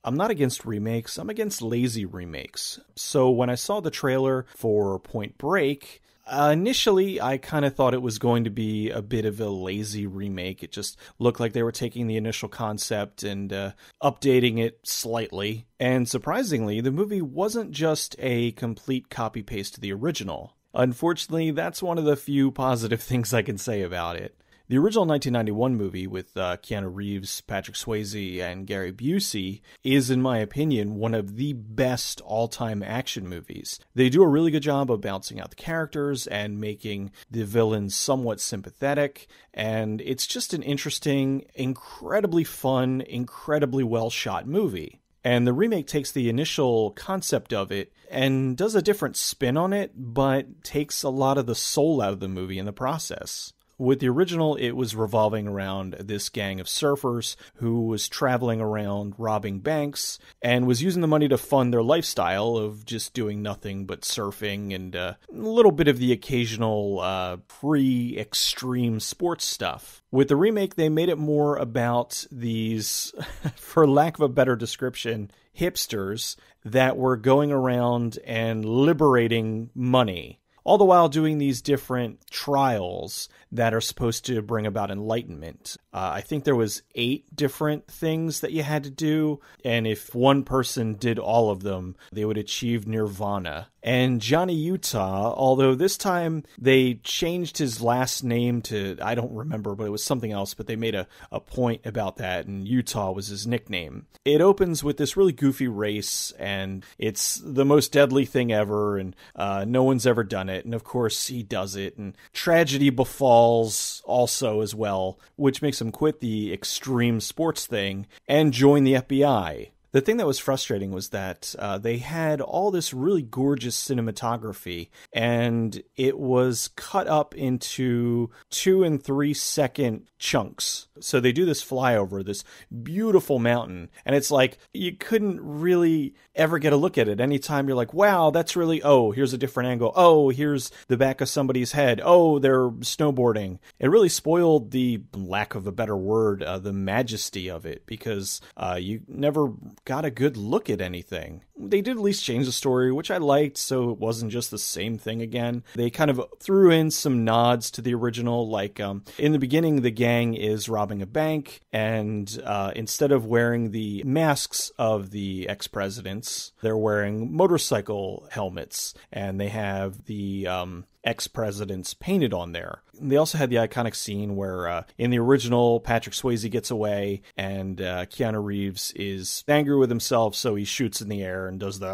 I'm not against remakes, I'm against lazy remakes. So when I saw the trailer for Point Break, initially, I kind of thought it was going to be a bit of a lazy remake. It just looked like they were taking the initial concept and updating it slightly. And surprisingly, the movie wasn't just a complete copy-paste to the original. Unfortunately, that's one of the few positive things I can say about it. The original 1991 movie with Keanu Reeves, Patrick Swayze, and Gary Busey is, in my opinion, one of the best all-time action movies. They do a really good job of balancing out the characters and making the villains somewhat sympathetic, and it's just an interesting, incredibly fun, incredibly well-shot movie. And the remake takes the initial concept of it and does a different spin on it, but takes a lot of the soul out of the movie in the process. With the original, it was revolving around this gang of surfers who was traveling around robbing banks and was using the money to fund their lifestyle of just doing nothing but surfing and a little bit of the occasional pre-extreme sports stuff. With the remake, they made it more about these, for lack of a better description, hipsters that were going around and liberating money, all the while doing these different trials that are supposed to bring about enlightenment. I think there was 8 different things that you had to do, and if one person did all of them, they would achieve nirvana. And Johnny Utah, although this time they changed his last name to, I don't remember, but it was something else, but they made a point about that, and Utah was his nickname. It opens with this really goofy race, and it's the most deadly thing ever, and no one's ever done it, and of course he does it, and tragedy befalls also as well, which makes him quit the extreme sports thing and join the FBI. The thing that was frustrating was that they had all this really gorgeous cinematography, and it was cut up into 2 and 3 second chunks. So they do this flyover, this beautiful mountain, and it's like you couldn't really ever get a look at it. Anytime you're like, wow, that's really, oh, here's a different angle. Oh, here's the back of somebody's head. Oh, they're snowboarding. It really spoiled the, lack of a better word, the majesty of it, because you never got a good look at anything. They did at least change the story, which I liked, so it wasn't just the same thing again. They kind of threw in some nods to the original, like in the beginning, the gang is robbing a bank, and instead of wearing the masks of the ex-presidents, they're wearing motorcycle helmets, and they have the ex-presidents painted on there. They also had the iconic scene where in the original, Patrick Swayze gets away and Keanu Reeves is angry with himself, so he shoots in the air and does the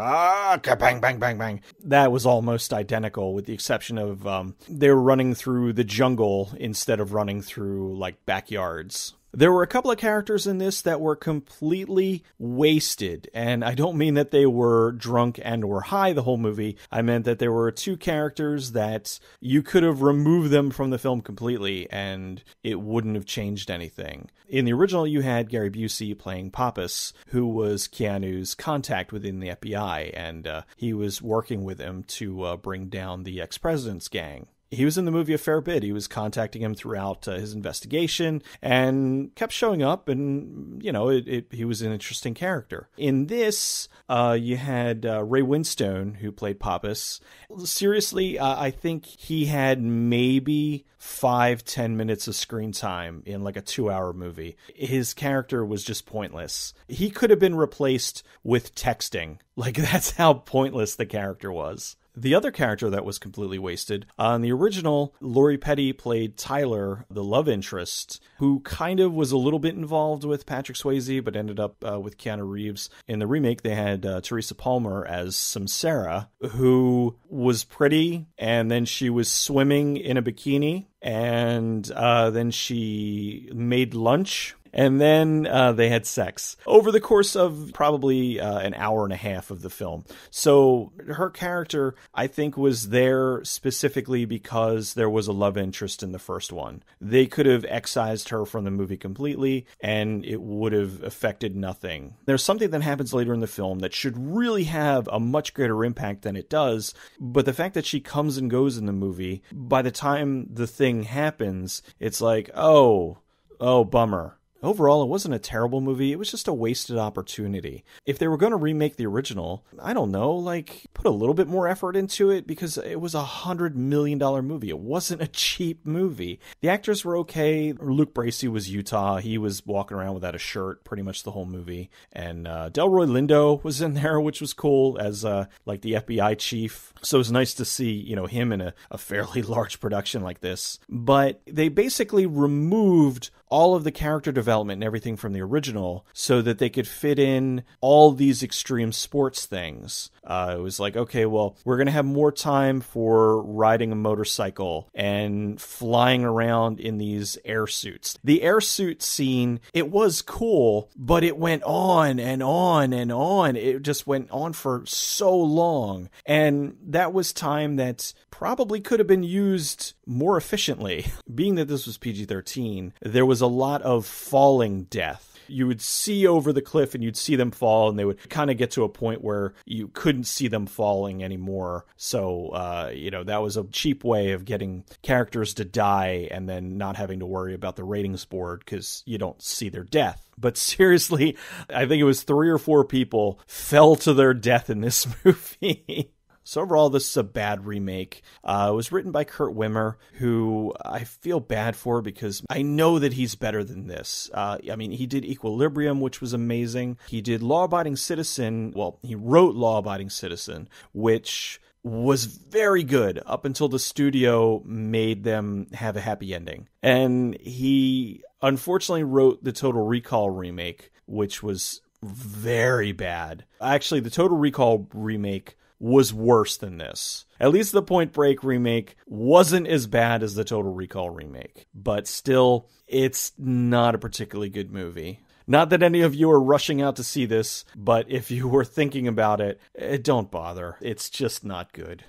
bang, bang, bang, bang. That was almost identical, with the exception of they were running through the jungle instead of running through like backyards. There were a couple of characters in this that were completely wasted, and I don't mean that they were drunk and or high the whole movie. I meant that there were 2 characters that you could have removed them from the film completely and it wouldn't have changed anything. In the original, you had Gary Busey playing Pappas, who was Keanu's contact within the FBI, and he was working with him to bring down the ex-president's gang. He was in the movie a fair bit. He was contacting him throughout his investigation and kept showing up, and, you know, he was an interesting character. In this, you had Ray Winstone, who played Pappas. Seriously, I think he had maybe 5-10 minutes of screen time in like a 2-hour movie. His character was just pointless. He could have been replaced with texting. Like, that's how pointless the character was. The other character that was completely wasted, in the original, Lori Petty played Tyler, the love interest, who kind of was a little bit involved with Patrick Swayze, but ended up with Keanu Reeves. In the remake, they had Teresa Palmer as Samsara, who was pretty, and then she was swimming in a bikini, and then she made lunch. And then they had sex over the course of probably an hour and a half of the film. So her character, I think, was there specifically because there was a love interest in the first one. They could have excised her from the movie completely, and it would have affected nothing. There's something that happens later in the film that should really have a much greater impact than it does, but the fact that she comes and goes in the movie, by the time the thing happens, it's like, oh, bummer. overall, it wasn't a terrible movie. It was just a wasted opportunity. If they were going to remake the original, I don't know, like put a little bit more effort into it, because it was $100 million movie. It wasn't a cheap movie. The actors were okay. Luke Bracey was Utah. He was walking around without a shirt pretty much the whole movie. And Delroy Lindo was in there, which was cool as like the FBI chief. So it was nice to see, him in a fairly large production like this. But they basically removed all of the character development and everything from the original so that they could fit in all these extreme sports things. It was like, okay, well, we're going to have more time for riding a motorcycle and flying around in these air suits. The air suit scene, it was cool, but it went on and on and on. It just went on for so long. And that was time that probably could have been used more efficiently. Being that this was PG-13, there was a lot of falling death. You would see over the cliff and you'd see them fall, and they would kind of get to a point where you couldn't see them falling anymore. So, that was a cheap way of getting characters to die and then not having to worry about the ratings board because you don't see their death. But seriously, I think it was 3 or 4 people fell to their death in this movie. So overall, this is a bad remake. It was written by Kurt Wimmer, who I feel bad for because I know that he's better than this. He did Equilibrium, which was amazing. He did Law Abiding Citizen. Well, he wrote Law Abiding Citizen, which was very good up until the studio made them have a happy ending. And he unfortunately wrote the Total Recall remake, which was very bad. Actually, the Total Recall remake was worse than this. At least the Point Break remake wasn't as bad as the Total Recall remake, but still, it's not a particularly good movie. Not that any of you are rushing out to see this, but if you were thinking about it, don't bother. It's just not good.